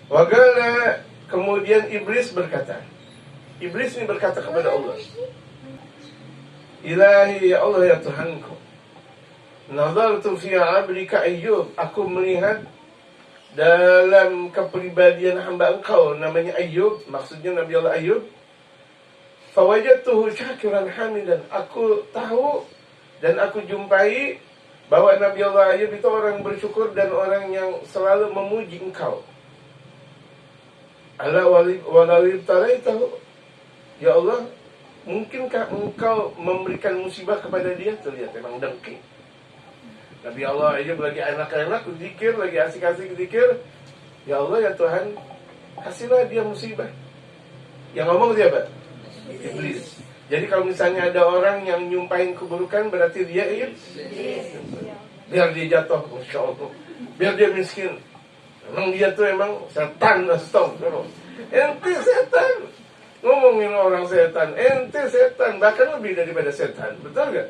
Wagala, kemudian iblis berkata. Iblis ini berkata kepada Allah, Ilahi, ya Allah, ya Tuhanku, nazartu fi 'abdika Ayyub, aku melihat dalam kepribadian hamba engkau namanya Ayyub, maksudnya Nabi Allah Ayyub. Fawajadtuhu syakiran hamidan, aku tahu dan aku jumpai bahwa Nabi Allah Ayyub itu orang bersyukur dan orang yang selalu memuji engkau. Ala walawib tahu, ya Allah, mungkinkah engkau memberikan musibah kepada dia? Terlihat memang dengki. Nabi Allah Ayyub lagi enak-enak zikir, lagi asik-asik zikir. Ya Allah, ya Tuhan, kasihlah dia musibah. Yang ngomong siapa? Iblis. Jadi kalau misalnya ada orang yang nyumpahin keburukan, berarti dia iblis. Biar dia jatuh, Masya Allah. Biar dia miskin. Emang dia tuh emang setan, astagfirullah. Ente setan. Ngomongin orang setan, ente setan, bahkan lebih daripada setan. Betul gak?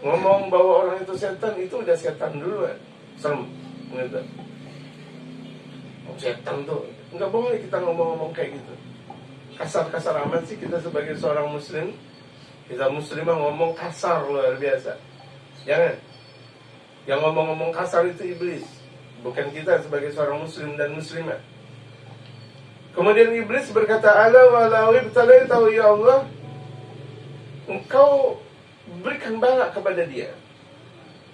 Ngomong bahwa orang itu setan, itu udah setan duluan. Serem gitu. Setan tuh, nggak boleh kita ngomong-ngomong kayak gitu. Kasar-kasar amat sih kita sebagai seorang muslim. Kita muslimah ngomong kasar luar biasa. Jangan. Yang ngomong-ngomong kasar itu iblis, bukan kita sebagai seorang muslim dan muslimah. Kemudian iblis berkata, Ala walawi tahu ya Allah, engkau berikan bala kepada dia.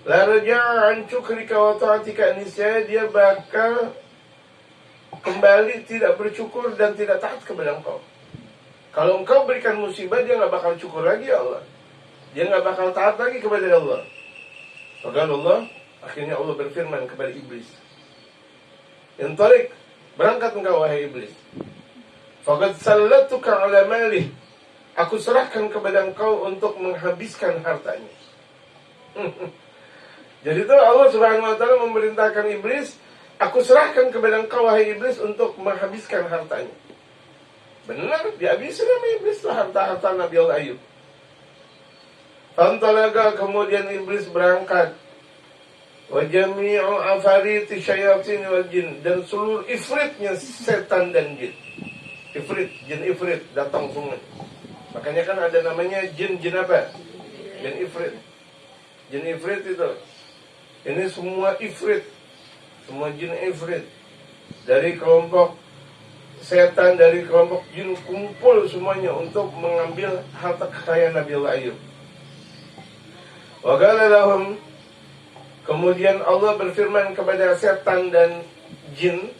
La raja'an syukrika wa ta'atika, niscaya dia bakal kembali tidak bersyukur dan tidak taat kepada engkau. Kalau engkau berikan musibah, dia gak bakal syukur lagi ya Allah. Dia gak bakal taat lagi kepada Allah. Maka Allah, akhirnya Allah berfirman kepada iblis, Intalik, berangkat engkau wahai iblis. Faqad sallatuka ala malih, aku serahkan kepada engkau untuk menghabiskan hartanya. Jadi itu Allah Subhanahu wa ta'ala memerintahkan iblis, aku serahkan kepada engkau wahai iblis untuk menghabiskan hartanya. Benar, dihabisin sama iblis lah harta-harta Nabi Allah Ayyub. Fantalaga, kemudian iblis berangkat. Wa jami'u afariti syayatin wal jin, dan seluruh ifritnya setan dan jin. Ifrit, jin ifrit datang semua. Makanya kan ada namanya jin apa? Jin ifrit. Jin ifrit itu. Ini semua ifrit. Semua jin ifrit. Dari kelompok setan, dari kelompok jin kumpul semuanya untuk mengambil harta kekayaan Nabi Allah Ayyub. Wa qala lahum, kemudian Allah berfirman kepada setan dan jin,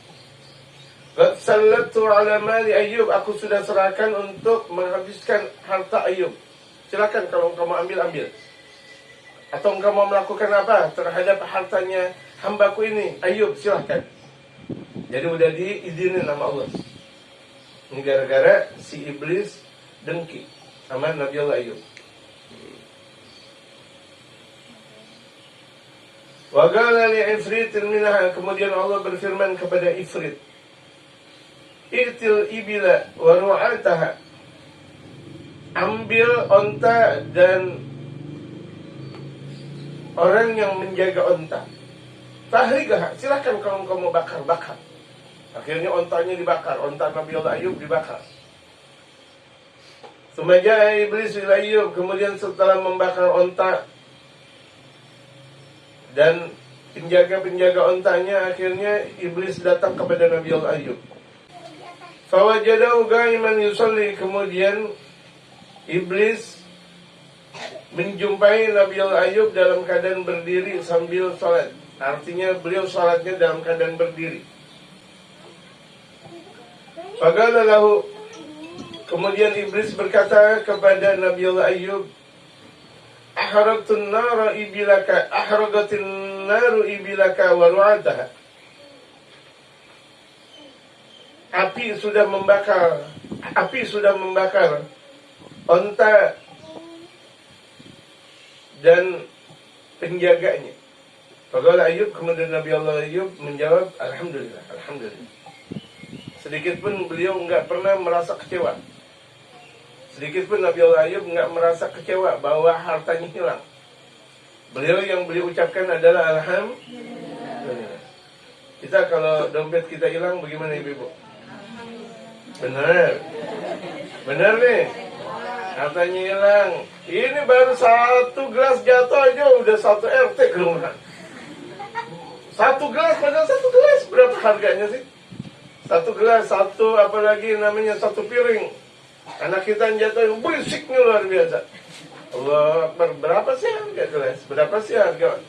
Qad sallatu ala mali Ayyub, aku sudah serahkan untuk menghabiskan harta Ayyub. Silakan kalau engkau mau ambil. Atau engkau mau melakukan apa terhadap hartanya hambaku ini, Ayyub, silakan. Jadi udah diizinin sama Allah. Ini gara-gara si iblis dengki sama Nabi Allah Ayyub. Wa qala li ifritin minha, kemudian Allah berfirman kepada ifrit, I'til ibila wa ru'ataha, ambil onta dan orang yang menjaga onta. Tahrigah, silahkan kalau kamu bakar. Akhirnya ontanya dibakar, onta Nabi Allah Ayyub dibakar. Sumaja iblis ila Ayyub, kemudian setelah membakar onta dan penjaga-penjaga ontanya, akhirnya iblis datang kepada Nabi Allah Ayyub. Fawajadahu qa'iman yusalli, kemudian iblis menjumpai Nabi Allah Ayyub dalam keadaan berdiri sambil sholat. Artinya beliau sholatnya dalam keadaan berdiri. Faqala lahu, kemudian iblis berkata kepada Nabi Allah Ayyub, Ahragatun naru ibilaka wa ru'ataha, api sudah membakar onta dan penjaganya. Faqala Ayyub, kemudian Nabi Allah Ayyub menjawab, Alhamdulillah. Sedikit pun beliau enggak pernah merasa kecewa. Sedikit pun Nabi Allah Ayyub enggak merasa kecewa bahwa hartanya hilang. Beliau yang beliau ucapkan adalah Alhamdulillah. Kita kalau dompet kita hilang bagaimana ibu-ibu? Benar. Benar nih. Hartanya hilang. Ini baru 1 gelas jatuh aja udah 1 RT kelurahan. 1 gelas, padahal 1 gelas berapa harganya sih? 1 gelas, apalagi namanya 1 piring. Anak kita yang jatuh berisiknya luar biasa. Allah Akbar, berapa sih harga gelas? Berapa sih harga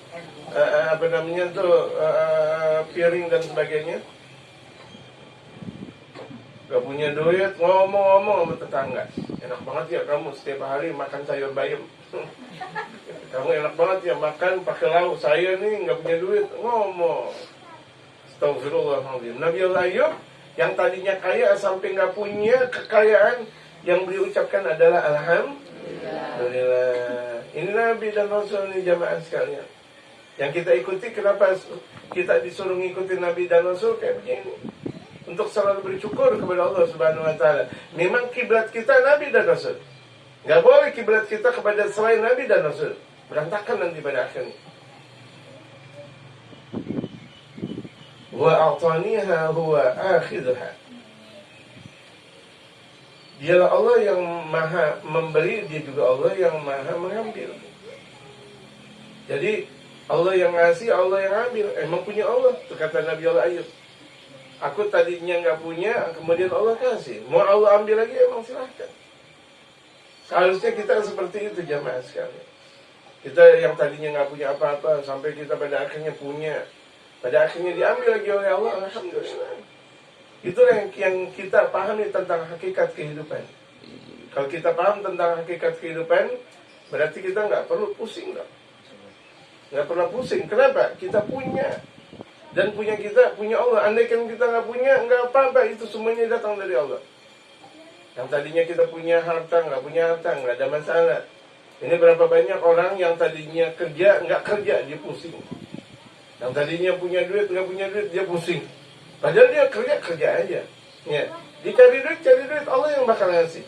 piring dan sebagainya? Gak punya duit, ngomong-ngomong sama tetangga. Enak banget ya kamu setiap hari makan sayur bayam. Kamu enak banget ya makan pakai lauk. Saya nih gak punya duit, ngomong. Astagfirullahaladzim. Nabi Allah Ayub yang tadinya kaya sampai gak punya kekayaan, yang beliau ucapkan adalah Alhamdulillah. Ini Nabi dan Rasul ini jamaah sekalian. Yang kita ikuti, kenapa kita disuruh ngikutin Nabi dan Rasul kayak begini? Untuk selalu bersyukur kepada Allah Subhanahu wa Ta'ala. Memang kiblat kita Nabi dan Rasul. Gak boleh kiblat kita kepada selain Nabi dan Rasul. Berantakan nanti pada akhirnya. Wa a'taniha huwa akhidha. Dialah Allah yang maha memberi, dia juga Allah yang maha mengambil. Jadi Allah yang ngasih, Allah yang ambil. Emang punya Allah, itu kata Nabi Allah Ayub. Aku tadinya nggak punya, kemudian Allah kasih. Mau Allah ambil lagi, emang silahkan. Seharusnya kita seperti itu jamaah sekalian. Kita yang tadinya nggak punya apa-apa, sampai kita pada akhirnya punya. Pada akhirnya diambil lagi oleh Allah, alhamdulillah. Itulah yang kita pahami tentang hakikat kehidupan. Kalau kita paham tentang hakikat kehidupan, berarti kita nggak perlu pusing. Nggak pernah pusing. Kenapa? Kita punya. Dan punya kita, punya Allah. Andaikan kita nggak punya, nggak apa-apa. Itu semuanya datang dari Allah. Yang tadinya kita punya harta, nggak punya harta, nggak ada masalah. Ini berapa banyak orang yang tadinya kerja, nggak kerja, dia pusing. Yang tadinya punya duit, nggak punya duit, dia pusing. Padahal dia kerja aja. Ya. Dia cari duit, Allah yang bakal ngasih.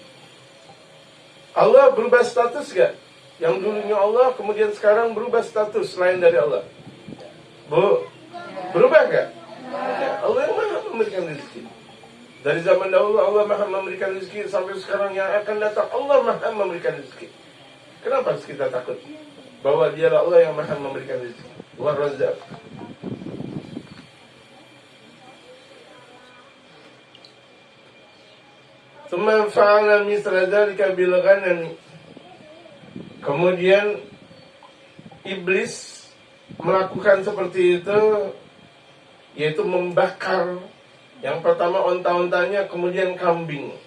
Allah berubah status gak? Yang dulunya Allah, kemudian sekarang berubah status lain dari Allah. Bu, berubah gak? Ya, Allah yang maha memberikan rezeki. Dari zaman dahulu Allah maha memberikan rezeki, sampai sekarang yang akan datang Allah maha memberikan rezeki. Kenapa harus kita takut? Bahwa dialah Allah yang maha memberikan rezeki. War-Razzaq. Tsumma fa'ala mithla dzalika bil ghanam. Kemudian iblis melakukan seperti itu, yaitu membakar yang pertama onta-ontanya, kemudian kambing.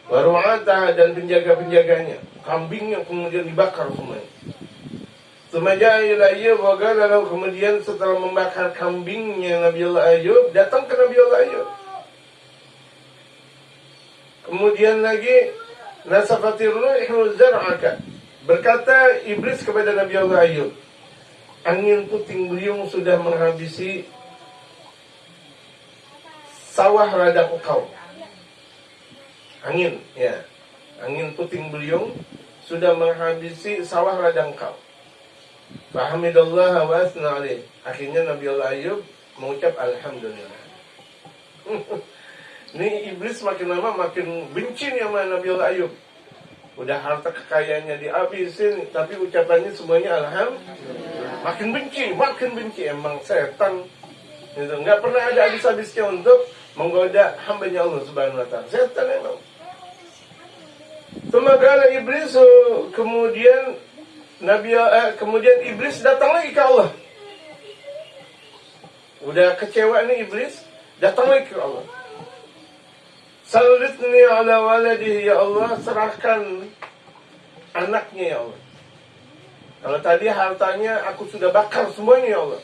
Waru'ata dan penjaga-penjaganya. Kambingnya kemudian dibakar semuanya. Tsumma ja'a ila Ayyub wa qala lahu, kemudian setelah membakar kambingnya Nabi Allah Ayyub, datang ke Nabi Allah Ayyub. Kemudian lagi nasafatir ruhu zar'aka. Berkata iblis kepada Nabi Allah Ayyub, angin puting beliung sudah menghabisi sawah ladang kau. Angin, ya. Angin puting beliung sudah menghabisi sawah ladang kau. Fahamidallah wa asna alaih. Akhirnya Nabi Allah Ayyub mengucap alhamdulillah. Ini iblis makin lama makin benci nih sama Nabi Allah Ayyub. Udah harta kekayaannya dihabisin, tapi ucapannya semuanya alhamdulillah. Makin benci. Emang setan. Gitu. Nggak pernah ada habis-habisnya untuk menggoda hambanya Allah Subhanahu wa Ta'ala. Setan emang. Semagala iblis, kemudian iblis datang lagi ke Allah. Udah kecewa nih iblis, datang lagi ke Allah. Sallitni ala waladihi, ya Allah, serahkan anaknya ya Allah. Kalau tadi hartanya aku sudah bakar semuanya ya Allah,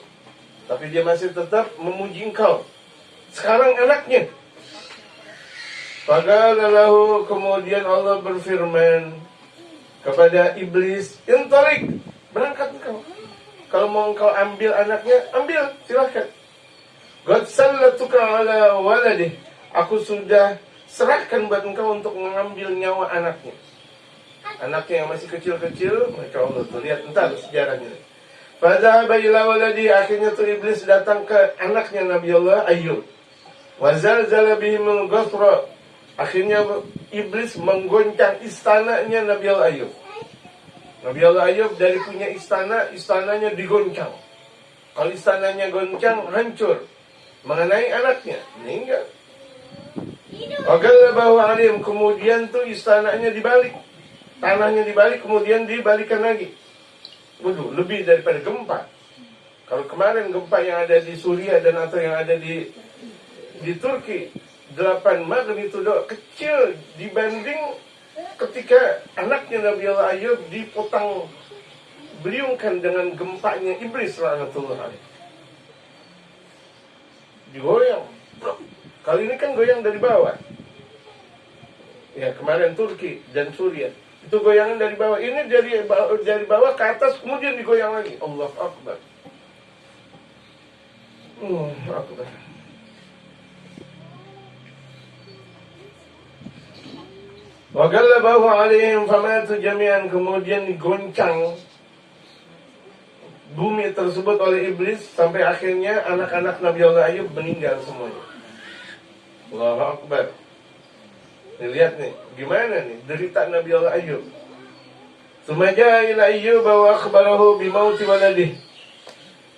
tapi dia masih tetap memuji Engkau. Sekarang anaknya. Faqala lahu, kemudian Allah berfirman kepada iblis, intalik, berangkat engkau. Kalau mau engkau ambil anaknya, ambil, silahkan. Qad sallatuka ala waladih, aku sudah serahkan buat engkau untuk mengambil nyawa anaknya. Anaknya yang masih kecil-kecil, Masya Allah, tuh lihat entar sejarahnya. Fadhahaba ila waladi, akhirnya tuh iblis datang ke anaknya Nabi Allah Ayub. Wa zalzala bihimul ghasra, akhirnya iblis menggoncang istananya Nabi Allah Ayub. Nabi Allah Ayub dari punya istana, istananya digoncang. Kalau istananya goncang, hancur. Mengenai anaknya, meninggal. Wa ghallabahu alim, kemudian tuh istananya dibalik. Tanahnya dibalik, kemudian dibalikan lagi. Waduh, lebih daripada gempa. Kalau kemarin gempa yang ada di Suriah dan atau yang ada di Turki 8 magnitudo, kecil dibanding ketika anaknya Nabi Allah Ayub dipotong beliungkan dengan gempanya iblis laknatullah alaih. Digoyang. Kali ini kan goyang dari bawah. Ya, kemarin Turki dan Suriah itu goyangan dari bawah. Ini dari bawah ke atas, kemudian digoyang lagi. Allahu Akbar. Akbar. Wa ghallabahu alaihim famatu jami'an, kemudian digoncang bumi tersebut oleh iblis sampai akhirnya anak-anak Nabi Allah Ayub meninggal semuanya. Allahu Akbar. Lihat nih, gimana nih derita Nabi Allah Ayub. Sumaja ila Ayyub wa akhbarahu bimauti waladih.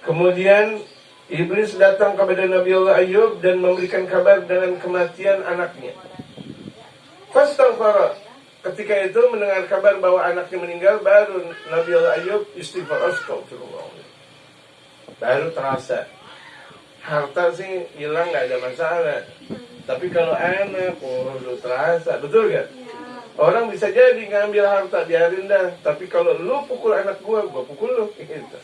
Kemudian iblis datang kepada Nabi Allah Ayub dan memberikan kabar dengan kematian anaknya. Fastaghfara. Ketika itu mendengar kabar bahwa anaknya meninggal, baru Nabi Allah Ayub istighfar, astagfirullah. Baru terasa. Harta sih hilang gak ada masalah. Tapi kalau anak, lu terasa, betul gak? Orang bisa jadi ngambil harta, biarin dah. Tapi kalau lu pukul anak gua pukul lu. Gitu.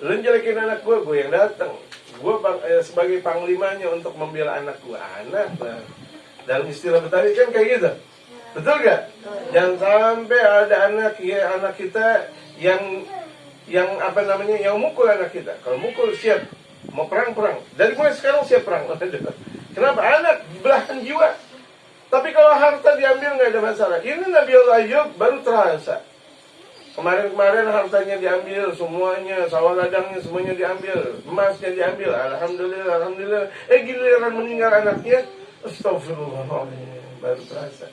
Lu jelekin anak gua yang datang. Gua sebagai panglimanya untuk membela anak gua. Anak lah. Dalam istilah Betawi kan kayak gitu. Betul gak? Jangan sampai ada anak kita yang mukul anak kita. Kalau mukul siap, mau perang. Dari mulai sekarang siap perang. Kenapa? Anak belahan jiwa. Tapi kalau harta diambil nggak ada masalah. Ini Nabi Allah Ayub baru terasa. Kemarin hartanya diambil semuanya, sawah ladangnya semuanya diambil, emasnya diambil. Alhamdulillah. Giliran meninggal anaknya, astagfirullahaladzim, baru terasa.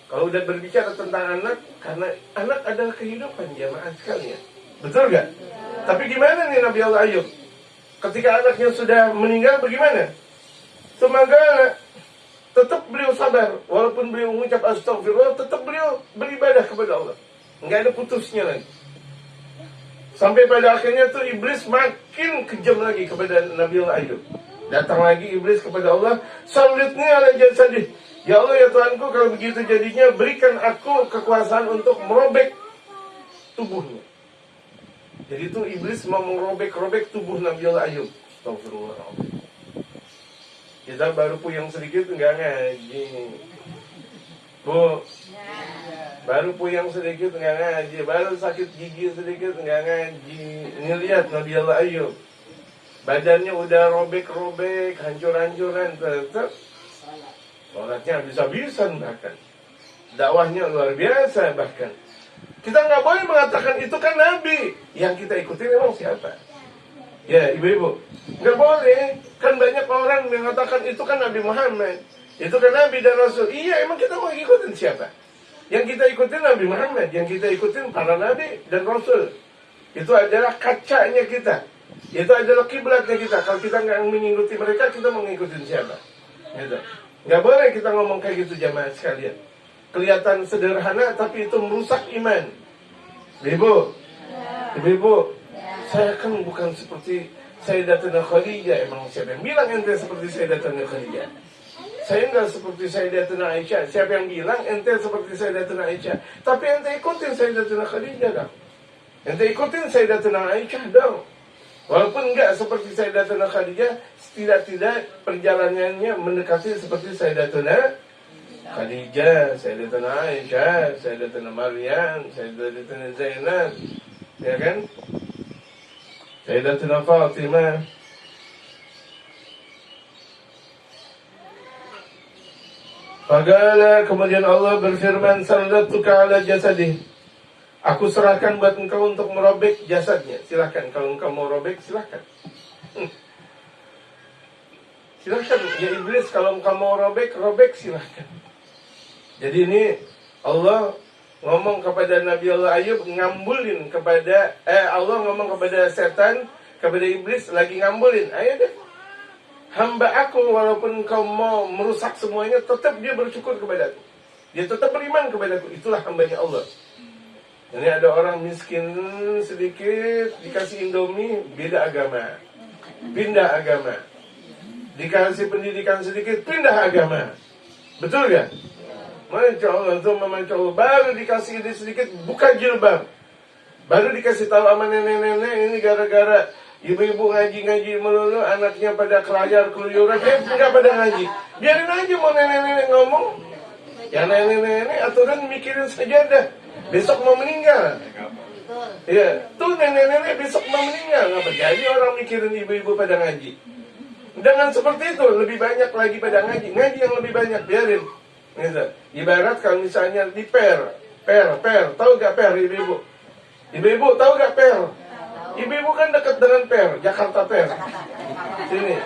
Kalau udah berbicara tentang anak, karena anak adalah kehidupan jamaah sekalian. Betul gak? Tapi gimana nih Nabi Allah Ayub? Ketika anaknya sudah meninggal, bagaimana? Semoga tetap beliau sabar. Walaupun beliau mengucap astagfirullah, tetap beliau beribadah kepada Allah. Nggak ada putusnya lagi. Sampai pada akhirnya tuh iblis makin kejam lagi kepada Nabi Allah Ayub. Datang lagi iblis kepada Allah, "Sallitni ala jasadih." Ya Allah, ya Tuhanku, kalau begitu jadinya berikan aku kekuasaan untuk merobek tubuhnya. Jadi itu iblis mau merobek tubuh Nabi Allah Ayub. Astagfirullahaladzim. Kita baru puyeng sedikit enggak ngaji. Bu, baru puyeng sedikit enggak ngaji. Baru sakit gigi sedikit enggak ngaji. Ini lihat Nabi Allah Ayub. Badannya udah robek-robek, hancur-hancuran, tetap sholatnya habis-habisan bahkan. Dakwahnya luar biasa bahkan. Kita nggak boleh mengatakan itu kan Nabi. Yang kita ikuti memang siapa? Ya, ibu-ibu. Nggak boleh. Kan banyak orang mengatakan itu kan Nabi Muhammad. Itu kan Nabi dan Rasul. Iya, emang kita mau ikutin siapa? Yang kita ikutin Nabi Muhammad. Yang kita ikutin para Nabi dan Rasul. Itu adalah kacanya kita. Itu adalah kiblatnya kita. Kalau kita nggak mengikuti mereka, kita mau ngikutin siapa? Gitu. Nggak boleh kita ngomong kayak gitu jamaah sekalian. Kelihatan sederhana, tapi itu merusak iman. Ibu, saya kan bukan seperti Sayyidatuna Khadijah. Emang siapa yang bilang ente seperti Sayyidatuna Khadijah? Saya enggak seperti Sayyidatuna Aisyah. Siapa yang bilang ente seperti Sayyidatuna Aisyah? Tapi ente ikutin Sayyidatuna Khadijah dong. Ente ikutin Sayyidatuna Aisyah dong. Walaupun enggak seperti Sayyidatuna Khadijah, tidak-tidak perjalanannya mendekati seperti Sayyidatuna Khadijah, Sayyidatuna Aisyah, Sayyidatuna Maryam, Sayyidatuna Zainab, ya kan? Sayyidatuna Fatimah. Faqala, kemudian Allah berfirman, "Sallatuka ala jasadih." Aku serahkan buat engkau untuk merobek jasadnya. Silahkan, kalau engkau mau robek, silahkan. Silahkan, ya iblis, kalau engkau mau robek, robek, silahkan. Jadi ini Allah ngomong kepada Nabi Allah Ayub, ngambulin kepada Allah ngomong kepada setan, kepada iblis, lagi ngambulin. Ayo deh, hamba aku walaupun kau mau merusak semuanya, tetap dia bersyukur kepadaku. Dia tetap beriman kepadaku. Itulah hambanya Allah. Ini ada orang miskin sedikit, dikasih Indomie, beda agama, pindah agama. Dikasih pendidikan sedikit, pindah agama. Betul gak? Masya Allah, Masya Allah. Baru dikasih ini sedikit, buka jilbab. Baru dikasih tahu sama nenek-nenek, ini gara-gara ibu-ibu ngaji-ngaji melulu, anaknya pada kelayar keluyuran, nggak pada ngaji. Biarin aja mau nenek-nenek ngomong. Ya nenek-nenek aturan mikirin sajadah. Besok mau meninggal. Ya, tuh nenek-nenek besok mau meninggal. Nggak jadi orang mikirin ibu-ibu pada ngaji. Dengan seperti itu, lebih banyak lagi pada ngaji. Ngaji yang lebih banyak, biarin. Gitu. Ibarat kalau misalnya di per. Tahu gak per ibu-ibu? Ibu-ibu tahu gak per? Ibu-ibu kan dekat dengan per, Jakarta Per. Sini.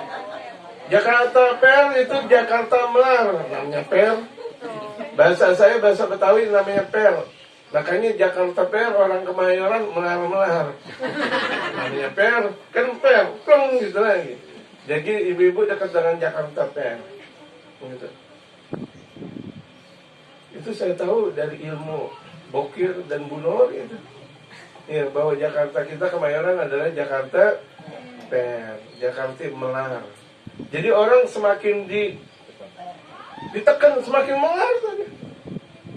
Jakarta Per itu Jakarta Melar, namanya per. Bahasa saya, bahasa Betawi namanya per. Makanya Jakarta Per, orang Kemayoran melar-melar. Namanya per, kan per, plong gitu lagi. Jadi ibu-ibu dekat dengan Jakarta Per. Gitu. Itu saya tahu dari ilmu Bokir dan Bunor itu. Ya, bahwa Jakarta kita Kemayoran adalah Jakarta Per, Jakarta Melar. Jadi orang semakin ditekan semakin melar tadi.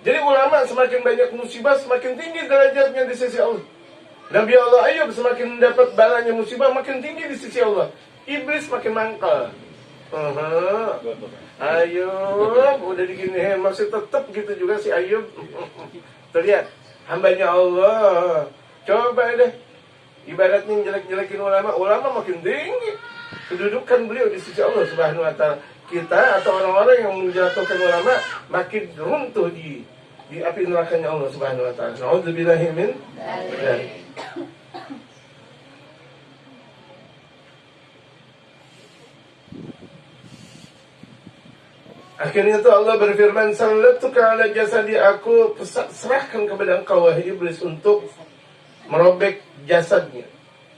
Jadi ulama semakin banyak musibah, semakin tinggi derajatnya di sisi Allah. Nabi Allah Ayub semakin dapat balanya musibah, makin tinggi di sisi Allah. Iblis makin mangkal. Ayub udah diginiin, masih tetap gitu juga si Ayub. Terlihat hambanya Allah. Coba deh, ibaratnya jelek-jelekin ulama makin tinggi kedudukan beliau di sisi Allah Subhanahu wa taala. Kita atau orang-orang yang menjatuhkan ulama makin runtuh di api nerakanya Allah Subhanahu wa taala. Nauzubillahi min dzalik. Akhirnya itu Allah berfirman, "Sallatuka ala jasadi," aku serahkan kepada engkau wahai iblis untuk merobek jasadnya.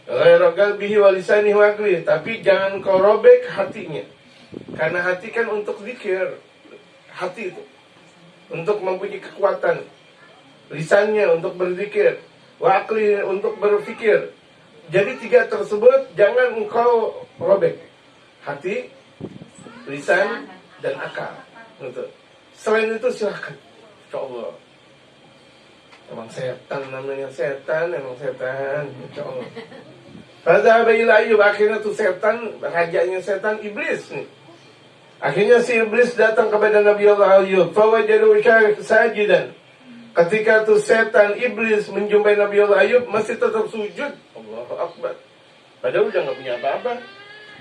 Ghairu qalbihi wa lisanihi wa aqlihi, tapi jangan kau robek hatinya. Karena hati kan untuk zikir. Hati itu untuk mempunyai kekuatan. Lisannya untuk berzikir, wa aqlihi untuk berfikir. Jadi tiga tersebut jangan engkau robek. Hati, lisan, dan akal. Selain itu silahkan. Insyaallah. Emang setan namanya setan, emang setan. Insyaallah. Fadzahaba ila Ayyub, akhirnya tuh setan, rajanya setan iblis nih. Akhirnya si iblis datang kepada Nabi Allah Ayyub. Fawajadu sajidan. Ketika tuh setan iblis menjumpai Nabi Allah Ayyub masih tetap sujud. Allahu Akbar. Padahal udah gak punya apa-apa.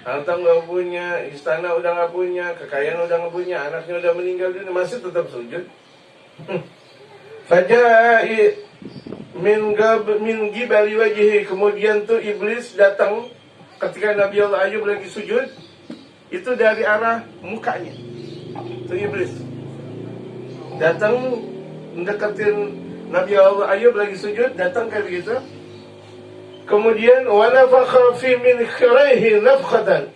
Harta nggak punya, istana udah nggak punya, kekayaan udah nggak punya, anaknya udah meninggal dunia, masih tetap sujud. Fajai min gibali wajhi, kemudian tuh iblis datang ketika Nabi Allah Ayub lagi sujud, itu dari arah mukanya. Tuh iblis datang mendekatin Nabi Allah Ayub lagi sujud, datang kayak begitu. Kemudian wanafakha fi min khiraihi nafkhatan,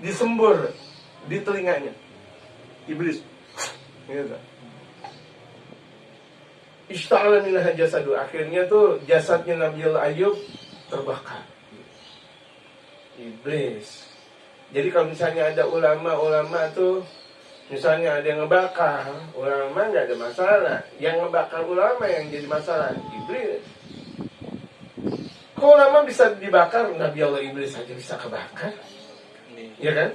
disembur di telinganya iblis. Gitu. Ishta'ala minha jasadu, akhirnya tuh jasadnya Nabi Ayub terbakar. Iblis. Jadi kalau misalnya ada ulama tuh, misalnya ada yang ngebakar ulama, nggak ada masalah. Yang ngebakar ulama yang jadi masalah iblis. Kok ulama bisa dibakar? Nabi Allah Iblis saja bisa kebakar. Ya kan?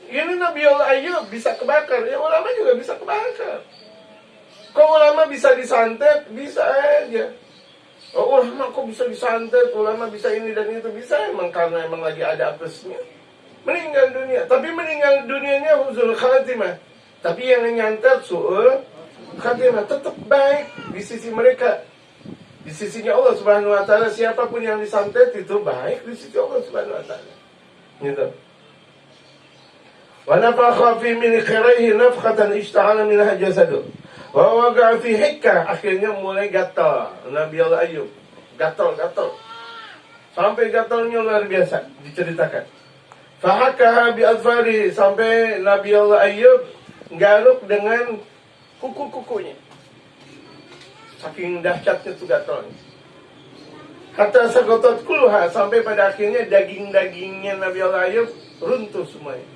Ini Nabi Allah Ayub bisa kebakar, ya ulama juga bisa kebakar. Kok ulama bisa disantet? Bisa aja. Oh, ulama kok bisa disantet? Ulama bisa ini dan itu? Bisa emang karena emang lagi ada apesnya. Meninggal dunia. Tapi meninggal dunianya huzul khatimah. Tapi yang nyantet su'ul khatimah tetap baik di sisi mereka. Di sisinya Allah Subhanahu wa taala, siapapun yang disantet itu baik di sisi Allah Subhanahu wa taala. Gitu. Wa nafakha fi min khiraihi nafkhatan ishta'ala minha jasadu. Wa waqa'a fi hikka, akhirnya mulai gatal. Nabi Allah Ayub gatal. Sampai gatalnya luar biasa diceritakan. Fahakaha bi azfari, sampai Nabi Allah Ayub garuk dengan kuku-kukunya. Saking dahsyatnya itu gatalnya. Hatta sagotot kulha, sampai pada akhirnya daging-dagingnya Nabi Allah Ayub runtuh semuanya.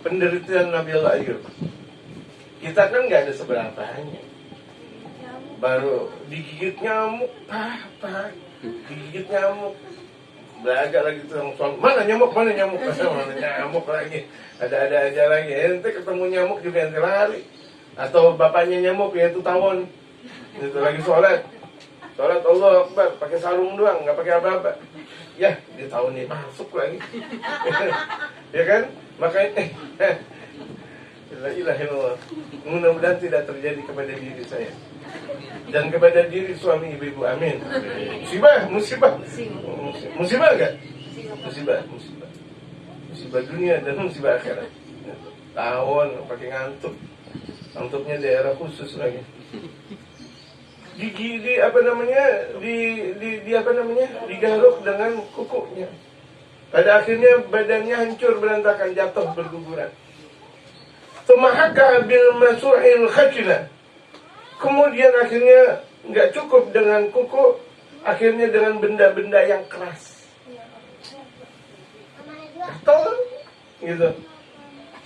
Penderitaan Nabi Allah Ayub. Kita kan nggak ada seberapanya. Baru digigit nyamuk, digigit nyamuk. Belajar lagi tuh sama mana nyamuk mana nyamuk lagi. Ada aja lagi. Ente ketemu nyamuk juga ente lari. Atau bapaknya nyamuk yaitu tawon. Itu lagi sholat Allah Akbar pakai sarung doang, nggak pakai apa-apa. Ya, di tahun ini masuk lagi. Ya kan? Makanya la ilaha illallah. Mudah-mudahan tidak terjadi kepada diri saya dan kepada diri suami ibu-ibu. Amin. Musibah enggak? Musibah dunia dan musibah akhirat. Tawon pakai ngantuknya daerah khusus lagi. Digaruk dengan kukunya. Pada akhirnya badannya hancur berantakan, jatuh berguguran. Tumahaka bil masuhil khajna. Kemudian akhirnya nggak cukup dengan kuku, akhirnya dengan benda-benda yang keras. Gatal gitu.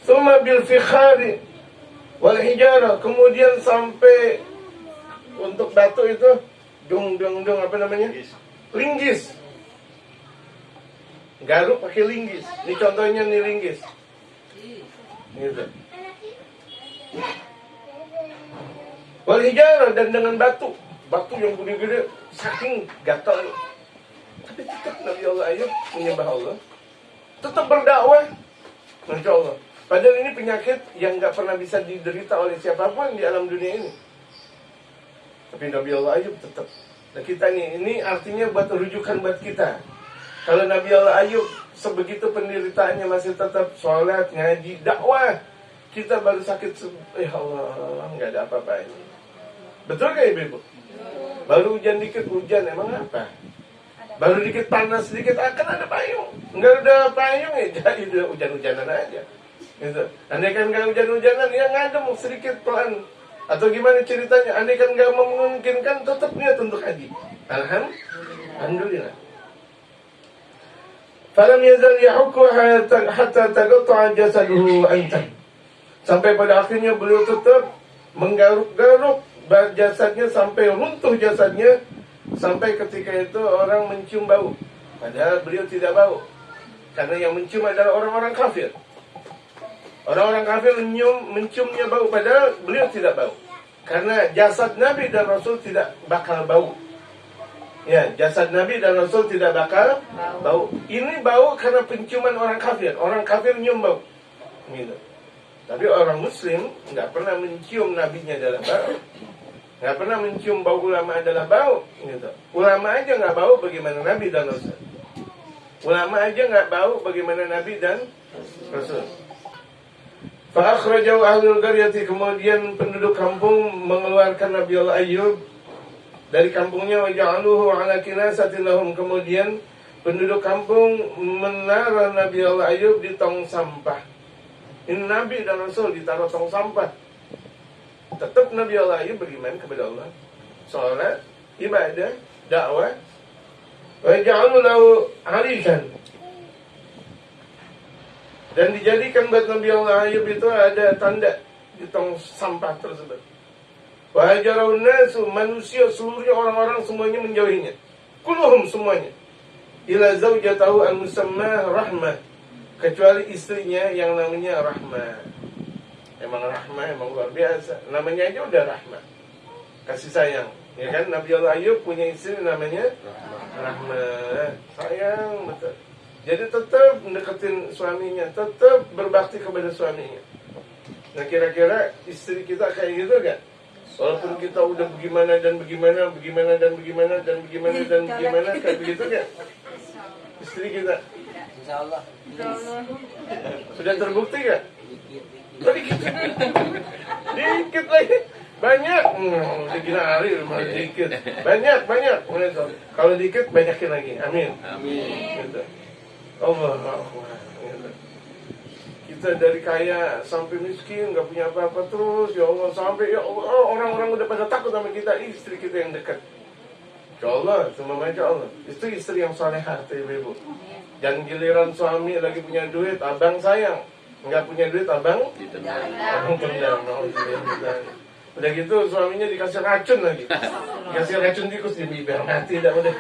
Suma bil fikhari wal hijara, kemudian sampai untuk batu itu linggis. Garuk pakai linggis. Ini contohnya nih linggis. Gitu. Wal hijara, dan dengan batu yang gede-gede, saking gatal. Tapi tetap Nabi Allah Ayub menyembah Allah, tetap berdakwah. Masya Allah. Padahal ini penyakit yang gak pernah bisa diderita oleh siapapun di alam dunia ini. Tapi Nabi Allah Ayub tetap. Nah kita ini artinya buat rujukan buat kita. Kalau Nabi Allah Ayub sebegitu penderitaannya masih tetap sholat, ngaji, dakwah, kita baru sakit, ya Allah, nggak ada apa-apa ini. Betul gak ibu? Baru hujan dikit, hujan emang apa? Baru dikit panas sedikit, kan ada payung. Nggak ada payung ya, jadi udah hujan-hujanan aja. Gitu. Andai kan nggak hujan-hujanan, ya ngadem sedikit pelan. Atau gimana ceritanya? Andai kan nggak memungkinkan, tetap niat untuk haji. Alhamdulillah. Falam yazal yahukku hatta taqatta'a jasaduhu antan. Sampai pada akhirnya beliau tetap menggaruk-garuk jasadnya sampai runtuh jasadnya, sampai ketika itu orang mencium bau. Padahal beliau tidak bau. Karena yang mencium adalah orang-orang kafir. Orang-orang kafir menciumnya bau, padahal beliau tidak bau. Karena jasad Nabi dan Rasul tidak bakal bau. Ya, jasad Nabi dan Rasul tidak bakal bau. Ini bau karena penciuman orang kafir. Orang kafir nyium bau. Gitu. Tapi orang Muslim nggak pernah mencium Nabinya adalah bau. Nggak pernah mencium bau ulama adalah bau. Gitu. Ulama aja nggak bau, bagaimana Nabi dan Rasul? Ulama aja nggak bau, bagaimana Nabi dan Rasul? Fa'akhrajau ahlul qaryati, kemudian penduduk kampung mengeluarkan Nabi Allah Ayub dari kampungnya, wa ja'aluhu ala kinasatin lahum, kemudian penduduk kampung menaruh Nabi Allah Ayub di tong sampah. Ini Nabi dan Rasul ditaruh tong sampah. Tetap Nabi Allah Ayub beriman kepada Allah, salat, ibadah, dakwah. Wa ja'alu lahu arishan, dan dijadikan buat Nabi Allah Ayub itu ada tanda di tong sampah tersebut. Wa hajarun nasu, manusia seluruhnya, orang-orang semuanya menjauhinya. Kulluhum, semuanya. Ila zaujatahu al-musamma Rahmah, kecuali istrinya yang namanya Rahmah. Emang Rahmah, emang luar biasa. Namanya aja udah Rahmah, kasih sayang. Ya kan, Nabi Allah Ayub punya istri namanya Rahmah. Sayang betul. Jadi tetap mendekatin suaminya, tetap berbakti kepada suaminya. Nah kira-kira istri kita kayak gitu kan? Walaupun kita udah bagaimana dan bagaimana, kayak begitu gak? Istri kita. Insya Allah. Sudah terbukti gak? Dikit. Dikit lagi. Banyak. Dikira hari malah dikit. Banyak. Kalau dikit banyakin lagi. Amin. Gitu. Allah Akbar. Gitu. Kita dari kaya sampai miskin, nggak punya apa-apa terus, ya Allah, sampai ya Allah, orang-orang udah pada takut sama kita, istri kita yang dekat. Ya Allah, cuma aja Allah. Itu istri yang salehah, ibu. Dan giliran suami lagi punya duit, abang sayang. Nggak punya duit, abang tendang. Udah gitu suaminya dikasih racun lagi. Dikasih racun tikus di bibir, mati dah udah.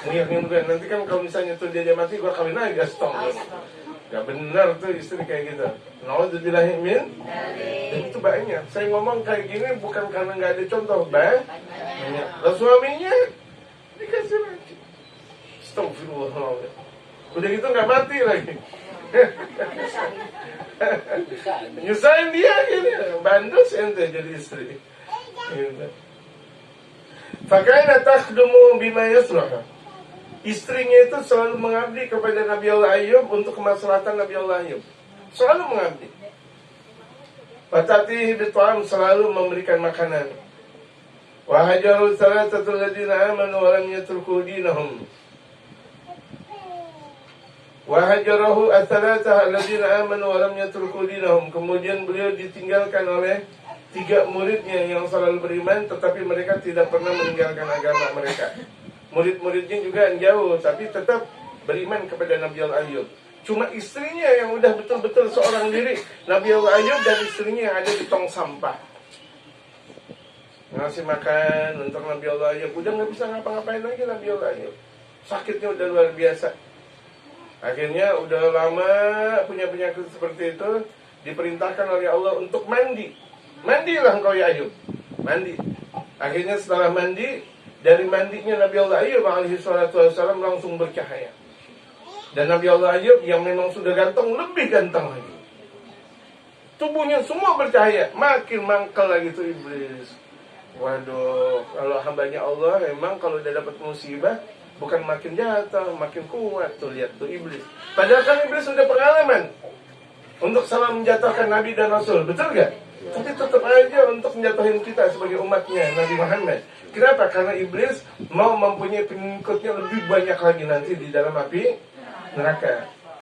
Ngiyang. Nanti kan kalau misalnya tuh dia mati, gua kawin lagi, astagfirullah. Gak benar tuh istri kayak gitu. Nauzubillahi min. Dan itu banyak. Saya ngomong kayak gini bukan karena nggak ada contoh, banyak. Lalu suaminya dikasih racun. Astagfirullah. Udah gitu nggak mati lagi. Nyusahin dia gini. Bandus ente jadi istri. Gitu. Fakaina takhdumu bima yasluha. Istrinya itu selalu mengabdi kepada Nabi Allah Ayub untuk kemaslahatan Nabi Allah Ayub. Selalu mengabdi. Fatatihi bit'am, selalu memberikan makanan. Wa hajaru salatatul ladina amanu wa lam yatruku dinahum. Wa hajarahu as-salatah alladina amanu wa lam yatruku dinahum. Kemudian beliau ditinggalkan oleh 3 muridnya yang selalu beriman tetapi mereka tidak pernah meninggalkan agama mereka. Murid-muridnya juga yang jauh, tapi tetap beriman kepada Nabi Allah Ayub. Cuma istrinya yang udah betul-betul seorang diri. Nabi Allah Ayub dan istrinya yang ada di tong sampah. Ngasih makan untuk Nabi Allah Ayub. Udah gak bisa ngapa-ngapain lagi Nabi Allah Ayub. Sakitnya udah luar biasa. Akhirnya udah lama punya penyakit seperti itu. Diperintahkan oleh Allah untuk mandi. Mandilah engkau ya Ayub. Mandi. Akhirnya setelah mandi, dari mandinya Nabi Allah Ayub alaihi salatu wassalam langsung bercahaya. Dan Nabi Allah Ayub yang memang sudah ganteng, lebih ganteng lagi. Tubuhnya semua bercahaya. Makin mangkal lagi tuh iblis. Waduh, kalau hambanya Allah memang kalau udah dapat musibah, bukan makin jatuh, makin kuat. Tuh lihat tuh iblis. Padahal kan iblis sudah pengalaman untuk selalu menjatuhkan Nabi dan Rasul. Betul gak? Tapi tetap aja untuk menjatuhin kita sebagai umatnya Nabi Muhammad. Kenapa? Karena iblis mau mempunyai pengikutnya lebih banyak lagi nanti di dalam api neraka.